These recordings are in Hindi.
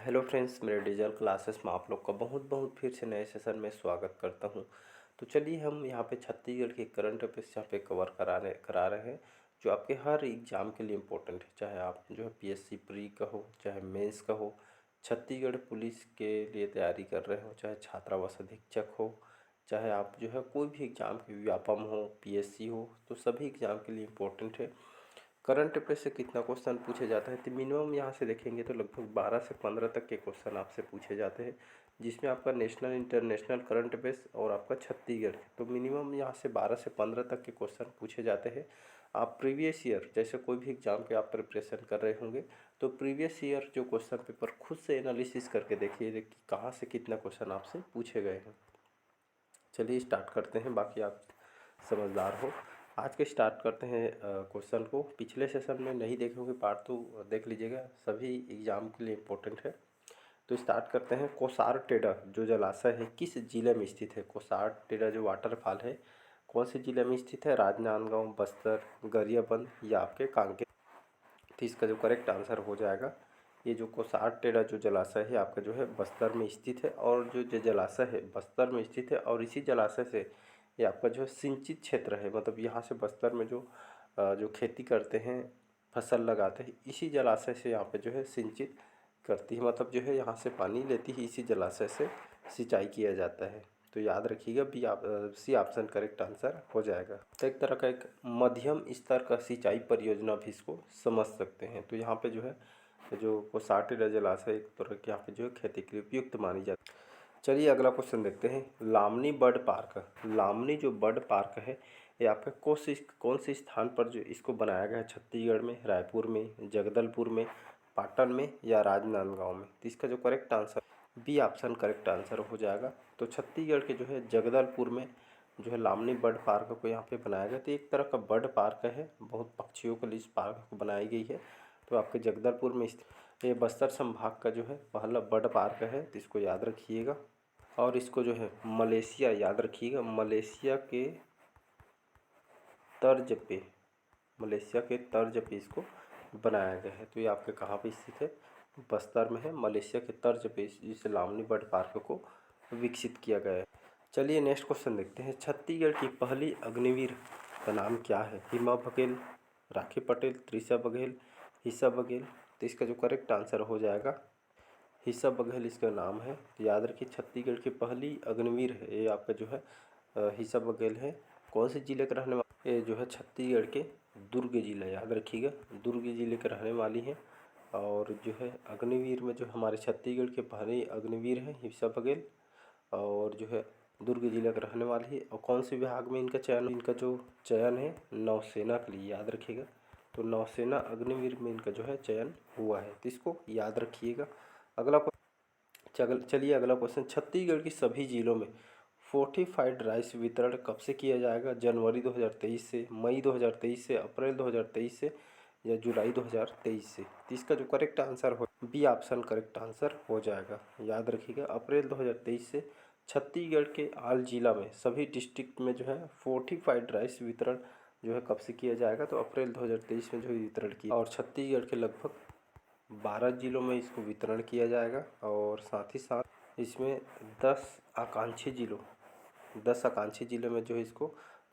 हेलो फ्रेंड्स, मेरे डिजिटल क्लासेस में आप लोग का बहुत बहुत फिर से नए सेशन में स्वागत करता हूं। तो चलिए हम यहां पे छत्तीसगढ़ के करंट अफेयर्स यहाँ पे करा रहे हैं, जो आपके हर एग्ज़ाम के लिए इम्पोर्टेंट है। चाहे आप जो है पीएससी प्री का हो, चाहे मेंस का हो, छत्तीसगढ़ पुलिस के लिए तैयारी कर रहे हो, चाहे छात्रावास अधीक्षक हो, चाहे आप जो है कोई भी एग्ज़ाम के व्यापम हो, पीएससी हो, तो सभी एग्ज़ाम के लिए इम्पोर्टेंट है। करंट अफेयर से कितना क्वेश्चन पूछे जाता है, तो मिनिमम यहाँ से देखेंगे तो लगभग 12 से 15 तक के क्वेश्चन आपसे पूछे जाते हैं, जिसमें आपका नेशनल इंटरनेशनल करंट अफेयर्स और आपका छत्तीसगढ़ है। तो मिनिमम यहाँ से 12 से 15 तक के क्वेश्चन पूछे जाते हैं। आप प्रीवियस ईयर जैसे कोई भी एग्जाम के आप प्रिपरेशन कर रहे होंगे, तो प्रीवियस ईयर जो क्वेश्चन पेपर खुद से एनालिसिस करके देखिए कि कहाँ से कितना क्वेश्चन आपसे पूछे गए हैं। चलिए स्टार्ट करते हैं, बाकी आप समझदार हो। आज के स्टार्ट करते हैं क्वेश्चन को। पिछले सेशन में नहीं देखे होंगे पार्ट तो देख लीजिएगा, सभी एग्जाम के लिए इम्पोर्टेंट है। तो स्टार्ट करते हैं। कोसार टेड़ा जो जलाशय है किस जिले में स्थित है? कोसार टेड़ा जो वाटरफॉल है कौन से जिले में स्थित है? राजनांदगांव, बस्तर, गरियाबंद या आपके कांकेर? तो इसका जो करेक्ट आंसर हो जाएगा, ये जो कोसार टेड़ा जो जलाशय है आपका जो है बस्तर में स्थित है। और जो जलाशय है बस्तर में स्थित है, और इसी जलाशय से ये आपका जो है सिंचित क्षेत्र है। मतलब यहाँ से बस्तर में जो खेती करते हैं, फसल लगाते हैं, इसी जलाशय से यहाँ पे जो है सिंचित करती है। मतलब जो है यहाँ से पानी लेती है, इसी जलाशय से सिंचाई किया जाता है। तो याद रखिएगा, सी ऑप्शन करेक्ट आंसर हो जाएगा। तो एक तरह का एक मध्यम स्तर का सिंचाई परियोजना भी इसको समझ सकते हैं। तो यहाँ पे जो है जो कोसार टेड़ा जलाशय एक तरह के यहाँ पे जो है खेती के लिए उपयुक्त मानी जाती है। चलिए अगला क्वेश्चन देखते हैं। लामनी बर्ड पार्क, लामनी जो बर्ड पार्क है ये आपके कौन से स्थान पर जो इसको बनाया गया है? छत्तीसगढ़ में, रायपुर में, जगदलपुर में, पाटन में या राजनांदगांव में? तो इसका जो correct answer B option correct answer हो जाएगा। तो छत्तीसगढ़ के जो है जगदलपुर में जो है लामनी बर्ड पार्क को यहाँ पे बनाया गया। तो एक तरह का बर्ड पार्क है, बहुत पक्षियों के लिए इस पार्क को बनाई गई है। तो आपके जगदलपुर में स्थित ये बस्तर संभाग का जो है पहला बर्ड पार्क है, तो इसको याद रखिएगा। और इसको जो है मलेशिया, याद रखिएगा, तर्ज पे मलेशिया के तर्ज पे इसको बनाया गया है। तो ये आपके कहाँ पे स्थित है? बस्तर में है। मलेशिया के तर्ज पे इस लामनी बर्ड पार्क को विकसित किया गया है। चलिए नेक्स्ट क्वेश्चन देखते हैं। छत्तीसगढ़ की पहली अग्निवीर का नाम क्या है? हिमा बघेल, राखी पटेल, त्रिशा बघेल, हिस्सा बघेल? तो इसका जो करेक्ट आंसर हो जाएगा हिस्सा बघेल इसका नाम है। तो याद रखिए छत्तीसगढ़ की पहली अग्निवीर है ये आपका जो है हिस्सा बघेल है। कौन से जिले के रहने वाले? ये जो है छत्तीसगढ़ के दुर्ग जिला, याद रखिएगा, दुर्ग जिले के रहने वाली हैं। और जो है अग्निवीर में जो हमारे छत्तीसगढ़ के पहले अग्निवीर हैं हिस्सा बघेल, और जो है दुर्ग जिले के रहने वाली है। और कौन से विभाग में इनका जो चयन है? नौसेना के लिए, याद रखिएगा। तो नौसेना अग्निवीर में इनका जो है चयन हुआ है, तो इसको याद रखिएगा। अगला चलिए अगला क्वेश्चन। छत्तीसगढ़ की सभी जिलों में फोर्टिफाइड राइस वितरण कब से किया जाएगा? जनवरी 2023 से, मई 2023 से, अप्रैल 2023 से या जुलाई 2023 से? तो इसका जो करेक्ट आंसर हो बी ऑप्शन करेक्ट आंसर हो जाएगा। याद रखिएगा अप्रैल 2023 से छत्तीसगढ़ के आल जिला में सभी डिस्ट्रिक्ट में जो है फोर्टिफाइड राइस वितरण जो है कब से किया जाएगा? तो अप्रैल 2023 में जो वितरण किया, और छत्तीसगढ़ के लगभग 12 जिलों में इसको वितरण किया जाएगा। और साथ ही साथ इसमें 10 आकांक्षी जिलों में जो है इसको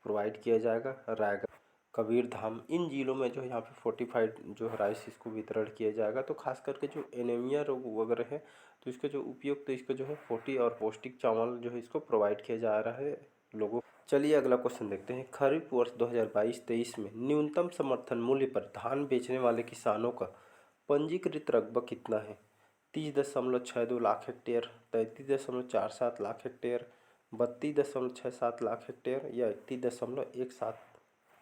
प्रोवाइड किया जाएगा। रायगढ़, कबीरधाम, इन जिलों में जो है यहाँ पे फोर्टिफाइड जो है राइस इसको वितरण किया जाएगा। तो खास करके जो एनीमिया रोग वगैरह है, तो इसके जो उपयुक्त तो इसका जो है और पौष्टिक चावल जो है इसको प्रोवाइड किया जा रहा है लोगों। चलिए अगला क्वेश्चन देखते हैं। खरीफ वर्ष 2022-23 में न्यूनतम समर्थन मूल्य पर धान बेचने वाले किसानों का पंजीकृत रकबा कितना है? 30.62 lakh hectare, 33.47 lakh hectare, 32.67 lakh hectare या 31.17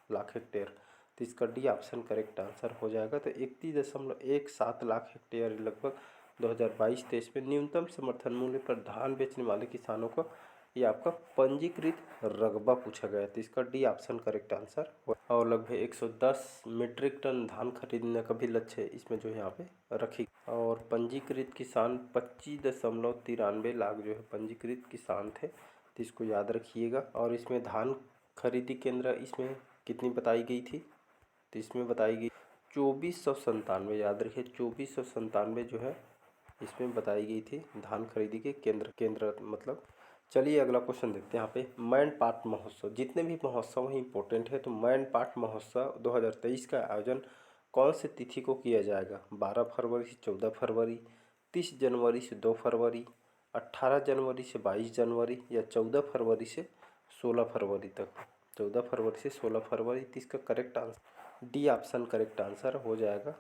लाख हेक्टेयर? तो इसका डी ऑप्शन करेक्ट आंसर हो जाएगा। तो 31.17 लाख हेक्टेयर लगभग 2022-23 में न्यूनतम समर्थन मूल्य पर धान बेचने वाले किसानों का ये आपका पंजीकृत रकबा पूछा गया है। तो इसका डी ऑप्शन करेक्ट आंसर। और लगभग 110 मीट्रिक टन धान खरीदने का भी लक्ष्य है इसमें जो है यहाँ पे रखी। और पंजीकृत किसान 25.93 लाख जो है पंजीकृत किसान थे, तो इसको याद रखिएगा। और इसमें धान खरीदी केंद्र इसमें कितनी बताई गई थी? तो इसमें बताई गई 2497, याद रखिए 2497 जो है इसमें बताई गई थी धान खरीदी के केंद्र मतलब। चलिए अगला क्वेश्चन देखते हैं यहाँ पे। मैनपाट महोत्सव, जितने भी महोत्सव हैं इंपॉर्टेंट है। तो मैनपाट महोत्सव 2023 का आयोजन कौन से तिथि को किया जाएगा? 12 फरवरी से 14 फरवरी, 30 जनवरी से 2 फरवरी, 18 जनवरी से 22 जनवरी या 14 फरवरी से 16 फरवरी तक। 14 फरवरी से 16 फरवरी। तो इसका correct answer D option correct answer हो जाएगा,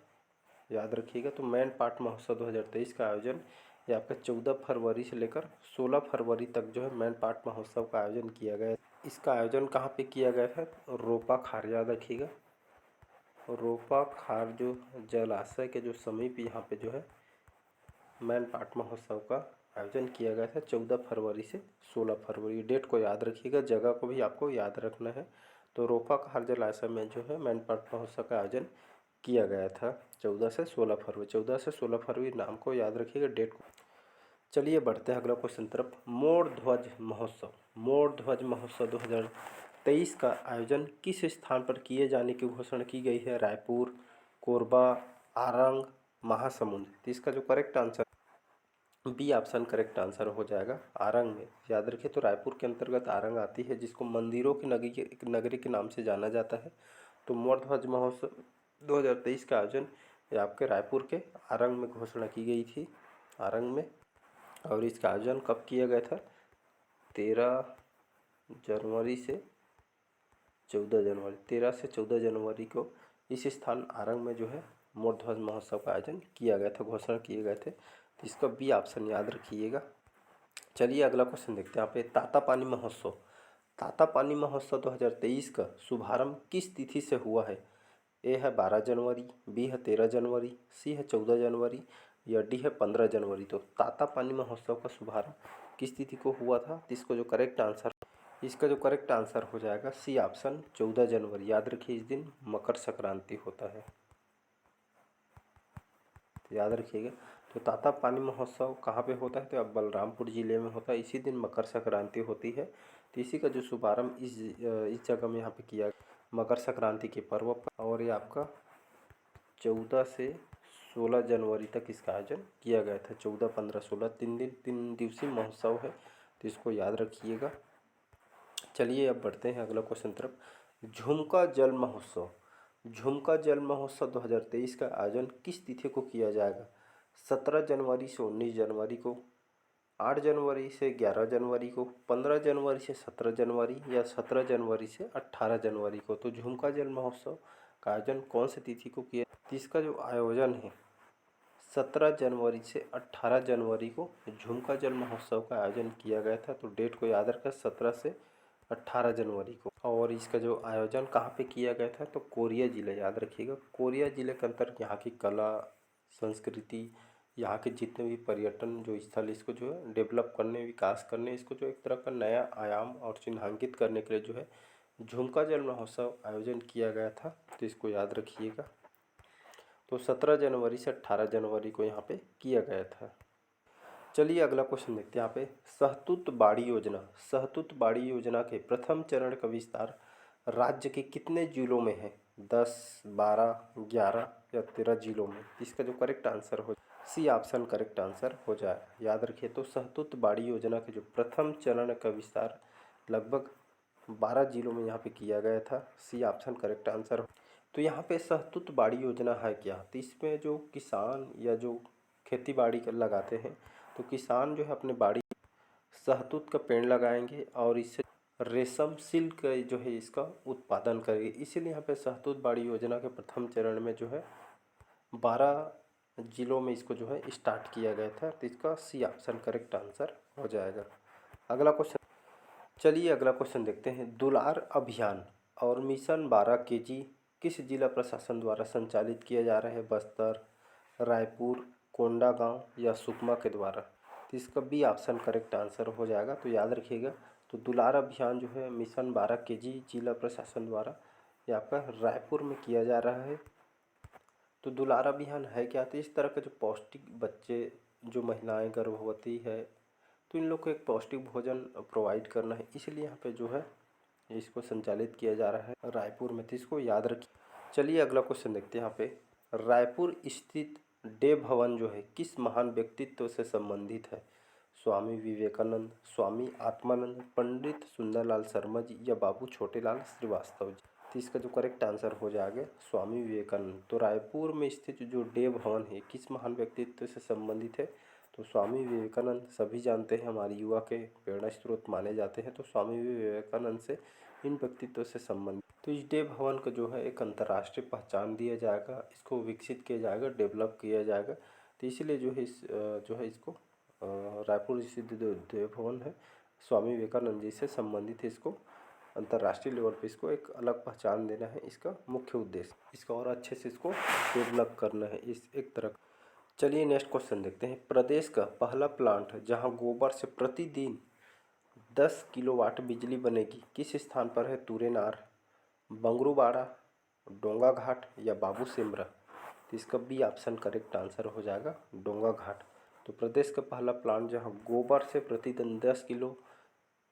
याद रखिएगा। तो मैनपाट महोत्सव 2023 का आयोजन ये आपका 14 फरवरी से लेकर 16 फरवरी तक जो है मैनपाट महोत्सव का आयोजन किया गया। इसका आयोजन कहाँ पे किया गया था? रोपा खार, याद रखिएगा। रोपा खार जो जलाशय के जो समीप यहाँ पे जो है मैनपाट महोत्सव का आयोजन किया गया था 14 फरवरी से 16 फरवरी। डेट को याद रखिएगा, जगह को भी आपको याद रखना है। तो रोपा खार जलाशय में जो है मैनपाट महोत्सव का आयोजन किया गया था 14 से 16 फरवरी। 14 से 16 फरवरी नाम को याद रखिएगा, डेट को। चलिए बढ़ते हैं अगला क्वेश्चन तरफ। मोर ध्वज महोत्सव, मोर ध्वज महोत्सव 2023 का आयोजन किस स्थान पर किए जाने की घोषणा की गई है? रायपुर, कोरबा, आरंग, महासमुंद। तो इसका जो correct answer B option correct answer हो जाएगा, आरंग में। याद रखिए, तो रायपुर के अंतर्गत आरंग आती है, जिसको मंदिरों की नगरी के नाम से जाना जाता है। तो मोर ध्वज महोत्सव 2023 का आयोजन ये आपके रायपुर के आरंग में घोषणा की गई थी, आरंग में। और इसका आयोजन कब किया गया था? 13 जनवरी से 14 जनवरी, 13 से 14 जनवरी को इस स्थान आरंग में जो है मोर ध्वज महोत्सव का आयोजन किया गया था, घोषणा किए गए थे। तो इसका बी ऑप्शन याद रखिएगा। चलिए अगला क्वेश्चन देखते हैं यहाँ पे। तातापानी महोत्सव, तातापानी महोत्सव 2023 का शुभारंभ किस तिथि से हुआ है? ए है 12 जनवरी, बी है 13 जनवरी, सी है 14 जनवरी या डी है 15 जनवरी। तो तातापानी महोत्सव का शुभारंभ किस तिथि को हुआ था? इसको जो करेक्ट आंसर, इसका जो करेक्ट आंसर हो जाएगा सी ऑप्शन 14 जनवरी। याद रखिए, इस दिन मकर संक्रांति होता है, तो याद रखिएगा। तो तातापानी महोत्सव कहाँ पे होता है? तो अब बलरामपुर जिले में होता है, इसी दिन मकर संक्रांति होती है। तो इसी का जो शुभारंभ इस जगह में यहाँ पे किया मकर संक्रांति के पर्व पर। और ये आपका 14 से 16 जनवरी तक इसका आयोजन किया गया था। 14, 15, 16 तीन दिवसीय महोत्सव है, तो इसको याद रखिएगा। चलिए अब बढ़ते हैं अगला क्वेश्चन तरफ। झुमका जल महोत्सव, झुमका जल महोत्सव 2023 का आयोजन किस तिथि को किया जाएगा? 17 जनवरी से 19 जनवरी को, 8 जनवरी से 11 जनवरी को, 15 जनवरी से 17 जनवरी या 17 जनवरी से 18 जनवरी को। तो झुमका जल महोत्सव का आयोजन कौन सी तिथि को किया? इसका जो आयोजन है 17 जनवरी से 18 जनवरी को झुमका जल महोत्सव का आयोजन किया गया था। तो डेट को याद रखें, 17 से 18 जनवरी को। और इसका जो आयोजन कहाँ पे किया गया था? तो कोरिया जिला, याद रखिएगा। कोरिया जिले के अंतर्गत यहाँ की कला संस्कृति, यहाँ के जितने भी पर्यटन जो स्थल, इसको जो है डेवलप करने, विकास करने, इसको जो एक तरह का नया आयाम और चिन्हांकित करने के लिए जो है झुमका जल महोत्सव आयोजन किया गया था। तो इसको याद रखिएगा। तो 17 जनवरी से 18 जनवरी को यहाँ पे किया गया था। चलिए अगला क्वेश्चन देखते हैं यहाँ पे। सहतूत बाड़ी योजना, सहतूत बाड़ी योजना के प्रथम चरण का विस्तार राज्य के कितने जिलों में है? 10, 12, 11 या 13 जिलों में। इसका जो करेक्ट आंसर हो सी ऑप्शन करेक्ट आंसर हो जाए, याद रखिए। तो सहतूत बाड़ी योजना के जो प्रथम चरण का विस्तार लगभग 12 जिलों में यहाँ पे किया गया था, सी ऑप्शन करेक्ट आंसर। तो यहाँ पे सहतूत बाड़ी योजना है क्या? तो इसमें जो किसान या जो खेती बाड़ी लगाते हैं, तो किसान जो है अपने बाड़ी सहतूत का पेड़ लगाएंगे और इससे रेशम सिल्क जो है इसका उत्पादन करेंगे। इसीलिए यहाँ पे सहतूत बाड़ी योजना के प्रथम चरण में जो है 12 जिलों में इसको जो है स्टार्ट किया गया था। तो इसका सी ऑप्शन करेक्ट आंसर हो जाएगा। अगला क्वेश्चन, चलिए अगला क्वेश्चन देखते हैं। दुलार अभियान और मिशन 12 केजी किस जिला प्रशासन द्वारा संचालित किया जा रहा है? बस्तर, रायपुर, कोंडागांव या सुकमा के द्वारा। तो इसका बी ऑप्शन करेक्ट आंसर हो जाएगा। तो याद रखिएगा, तो दुलार अभियान जो है मिशन 12 केजी जिला प्रशासन द्वारा ये आपका रायपुर में किया जा रहा है। तो दुलार अभियान है क्या? तो इस तरह के जो पौष्टिक बच्चे, जो महिलाएं गर्भवती है, तो इन लोग को एक पौष्टिक भोजन प्रोवाइड करना है, इसलिए यहाँ पे जो है इसको संचालित किया जा रहा है रायपुर में। तो इसको याद रखिए। चलिए अगला क्वेश्चन देखते हैं यहाँ पे। रायपुर स्थित डे भवन जो है किस महान व्यक्तित्व से संबंधित है? स्वामी विवेकानंद, स्वामी आत्मानंद, पंडित सुंदरलाल शर्मा जी या बाबू छोटेलाल श्रीवास्तव जी। तो इसका जो करेक्ट आंसर हो जाएगा स्वामी विवेकानंद। तो रायपुर में स्थित जो डे भवन है किस महान व्यक्तित्व से संबंधित है? तो स्वामी विवेकानंद। सभी जानते हैं हमारे युवा के प्रेरणा स्रोत माने जाते हैं, तो स्वामी विवेकानंद से इन व्यक्तित्व से संबंधित। तो इस डे भवन को जो है एक अंतर्राष्ट्रीय पहचान दिया जाएगा, इसको विकसित किया जाएगा, डेवलप किया जाएगा। तो इसीलिए जो है इसको रायपुर स्थित जो डे भवन है स्वामी विवेकानंद जी से संबंधित है, इसको अंतर्राष्ट्रीय लेवल पे इसको एक अलग पहचान देना है, इसका मुख्य उद्देश्य। इसका और अच्छे से इसको डेवलप करना है इस एक तरह। चलिए नेक्स्ट क्वेश्चन देखते हैं। प्रदेश का पहला प्लांट जहां गोबर से प्रतिदिन 10 किलोवाट बिजली बनेगी किस स्थान पर है? तुरेनार, बंगरूबाड़ा, डोंगा घाट या बाबू सिमरा। तो इसका बी ऑप्शन करेक्ट आंसर हो जाएगा डोंगा घाट। तो प्रदेश का पहला प्लांट जहां गोबर से प्रतिदिन 10 किलो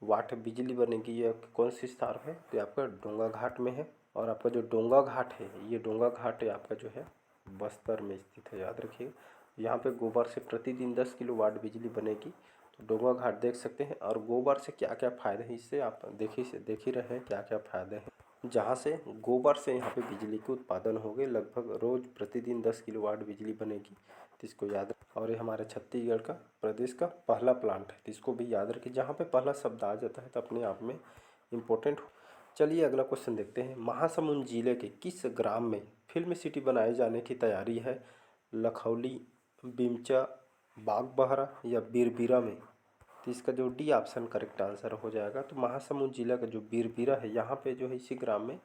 वाट बिजली बनेगी यह कौन सी स्थान है? तो आपका डोंगा घाट में है। और आपका जो डोंगा घाट है, ये डोंगा घाट है आपका जो है बस्तर में स्थित है, याद रखिएगा। यहाँ पे गोबर से प्रतिदिन 10 किलो वाट बिजली बनेगी। तो डोंगा घाट देख सकते हैं। और गोबर से क्या क्या फ़ायदे हैं इससे आप देख ही रहे हैं क्या क्या फ़ायदे हैं। जहाँ से गोबर से यहाँ पे बिजली के उत्पादन होंगे, लगभग रोज़ प्रतिदिन 10 किलो वाट बिजली बनेगी। तो इसको याद रखें। और ये हमारे छत्तीसगढ़ का प्रदेश का पहला प्लांट है, तो इसको भी याद रखिए। जहाँ पे पहला शब्द आ जाता है तो अपने आप में इम्पोर्टेंट। चलिए अगला क्वेश्चन देखते हैं। महासमुंद जिले के किस ग्राम में फिल्म सिटी बनाए जाने की तैयारी है? लखौली, बीमचा, बागबहरा या बीरबीरा में। तो इसका जो डी ऑप्शन करेक्ट आंसर हो जाएगा। तो महासमुंद जिला का जो बीरबीरा है, यहाँ पे जो है इसी ग्राम में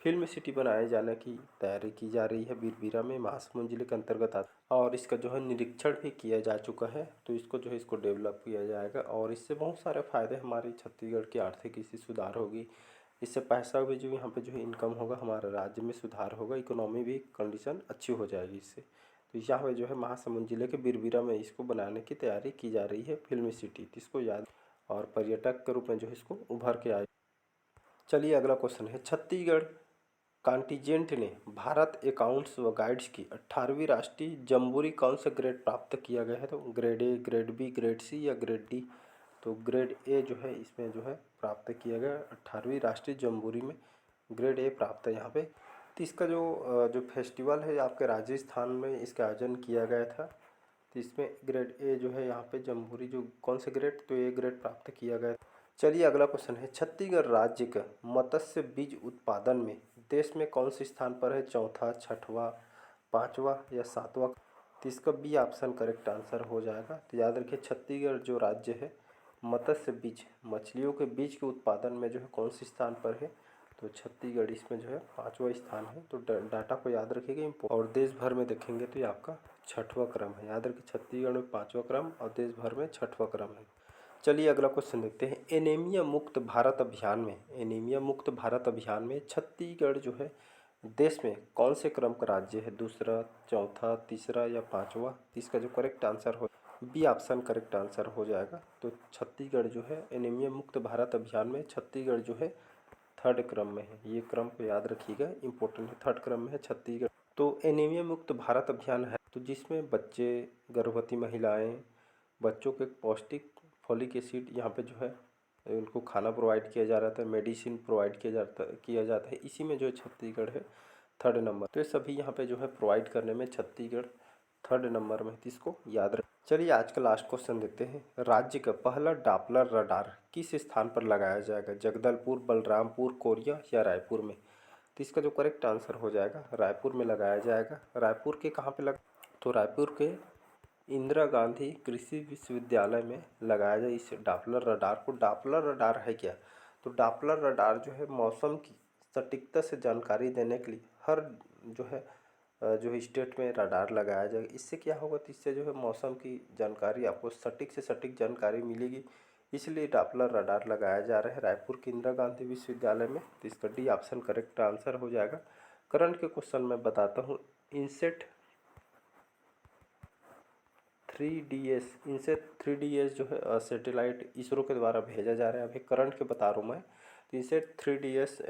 फिल्म सिटी बनाए जाने की तैयारी की जा रही है। बीरबीरा में महासमुंद जिले के अंतर्गत आता और इसका जो है निरीक्षण भी किया जा चुका है। तो इसको जो है इसको डेवलप किया जाएगा और इससे बहुत सारे फायदे हमारे छत्तीसगढ़ की आर्थिक स्थिति सुधार होगी। इससे पैसा भी जो यहाँ पे जो है इनकम होगा, हमारे राज्य में सुधार होगा, इकोनॉमी भी कंडीशन अच्छी हो जाएगी इससे। तो यहाँ पे जो है महासमुंद जिले के बीरबीरा में इसको बनाने की तैयारी की जा रही है फिल्म सिटी। तो इसको याद और पर्यटक के रूप में जो है इसको उभर के आए। चलिए अगला क्वेश्चन है। छत्तीसगढ़ कॉन्टिजेंट ने भारत अकाउंट्स व गाइड्स की 18वीं राष्ट्रीय जम्बूरी कौन से ग्रेड प्राप्त किया गया है? तो grade A, grade B, grade C या ग्रेड डी। तो ग्रेड ए जो है इसमें जो है प्राप्त किया गया 18वीं राष्ट्रीय जम्बूरी में ग्रेड ए प्राप्त है यहाँ पे। तो इसका जो फेस्टिवल है आपके राजस्थान में इसका आयोजन किया गया था। तो इसमें ग्रेड ए जो है यहाँ पे जम्बूरी जो कौन से ग्रेड, तो ए ग्रेड प्राप्त किया गया। चलिए अगला क्वेश्चन है। छत्तीसगढ़ राज्य का मत्स्य बीज उत्पादन में देश में कौन से स्थान पर है? चौथा, छठवां, पाँचवा या सातवां। तो इसका बी ऑप्शन करेक्ट आंसर हो जाएगा। तो याद रखिए छत्तीसगढ़ जो राज्य है मत्स्य बीज मछलियों के बीज के उत्पादन में जो है कौन से स्थान पर है? तो छत्तीसगढ़ इसमें जो है 5वां स्थान है। तो डाटा को याद रखिएगा। और देश भर में देखेंगे तो ये आपका 6वां क्रम है। याद रखिए छत्तीसगढ़ में 5वां क्रम और देश भर में 6वां क्रम है। चलिए अगला क्वेश्चन देखते हैं। एनीमिया मुक्त भारत अभियान में छत्तीसगढ़ जो है देश में कौन से क्रम का राज्य है? दूसरा, चौथा, तीसरा या पाँचवा। इसका जो करेक्ट आंसर हो बी ऑप्शन करेक्ट आंसर हो जाएगा। तो छत्तीसगढ़ जो है एनीमिया मुक्त भारत अभियान में छत्तीसगढ़ जो है 3rd क्रम में है। ये क्रम को याद रखिएगा, इंपॉर्टेंट है। 3rd क्रम में है छत्तीसगढ़। तो एनीमिया मुक्त भारत अभियान है तो जिसमें बच्चे, गर्भवती महिलाएं, बच्चों के पौष्टिक फॉलिक एसिड यहाँ पे जो है उनको खाना प्रोवाइड किया जा रहा था, मेडिसिन प्रोवाइड किया जाता है। इसी में जो है छत्तीसगढ़ है 3rd नंबर। तो ये सभी यहाँ पे जो है प्रोवाइड करने में छत्तीसगढ़ 3rd नंबर में। इसको याद रख। चलिए आज का लास्ट क्वेश्चन देखते हैं। राज्य का पहला डॉपलर रडार किस स्थान पर लगाया जाएगा? जगदलपुर, बलरामपुर, कोरिया या रायपुर में। तो इसका जो करेक्ट आंसर हो जाएगा रायपुर में लगाया जाएगा। रायपुर के कहाँ पे तो रायपुर के इंदिरा गांधी कृषि विश्वविद्यालय में लगाया जाए इस डॉपलर रडार को। डॉपलर रडार है क्या? तो डॉपलर रडार जो है मौसम की सटीकता से जानकारी देने के लिए हर जो स्टेट में रडार लगाया जाएगा। इससे क्या होगा? तो इससे जो है मौसम की जानकारी आपको सटीक से सटीक जानकारी मिलेगी, इसलिए डॉपलर रडार लगाया जा रहा है रायपुर के इंदिरा गांधी विश्वविद्यालय में। तो इसका डी ऑप्शन करेक्ट आंसर हो जाएगा। करंट के क्वेश्चन में बताता हूँ। इनसेट 3DS जो है सैटेलाइट इसरो के द्वारा भेजा जा रहा है। अभी करंट के बता रहा हूँ मैं। तो इनसेट 3DS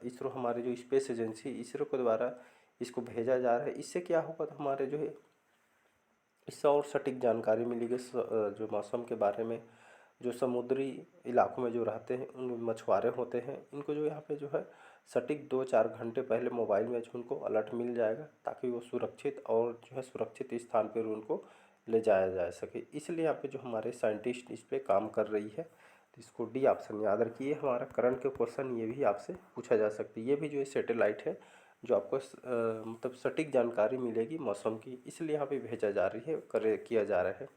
इसरो हमारी जो स्पेस एजेंसी इसरो के द्वारा इसको भेजा जा रहा है। इससे क्या होगा? तो हमारे जो है इससे और सटीक जानकारी मिलेगी जो मौसम के बारे में। जो समुद्री इलाकों में जो रहते हैं उन मछुआरे होते हैं, इनको जो यहाँ पे जो है सटीक 2-4 घंटे पहले मोबाइल में जो उनको अलर्ट मिल जाएगा, ताकि वो सुरक्षित और जो है सुरक्षित स्थान पर उनको ले जाया जा सके। इसलिए यहाँ पे जो हमारे साइंटिस्ट इस पे काम कर रही है। तो इसको डी ऑप्शन याद रखिए। हमारा करंट के क्वेश्चन ये भी आपसे पूछा जा सकती है। ये भी जो है सैटेलाइट है जो आपको मतलब सटीक जानकारी मिलेगी मौसम की, इसलिए यहाँ पे भेजा जा रही है, करे किया जा रहा है।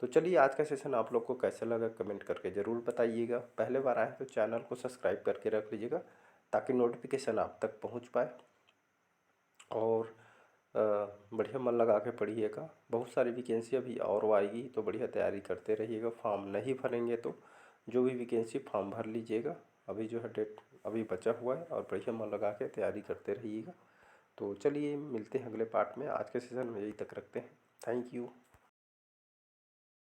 तो चलिए आज का सेशन आप लोग को कैसा लगा कमेंट करके ज़रूर बताइएगा। पहले बार आए तो चैनल को सब्सक्राइब करके रख लीजिएगा, ताकि नोटिफिकेशन आप तक पहुँच पाए। और बढ़िया मन लगा के पढ़िएगा। बहुत सारी वैकेंसी अभी और आएगी, तो बढ़िया तैयारी करते रहिएगा। फॉर्म नहीं भरेंगे तो जो भी वैकेंसी फॉर्म भर लीजिएगा। अभी जो है डेट अभी बचा हुआ है, और बढ़िया मन लगा के तैयारी करते रहिएगा। तो चलिए मिलते हैं अगले पार्ट में। आज के सेशन में यही तक रखते हैं। Thank you.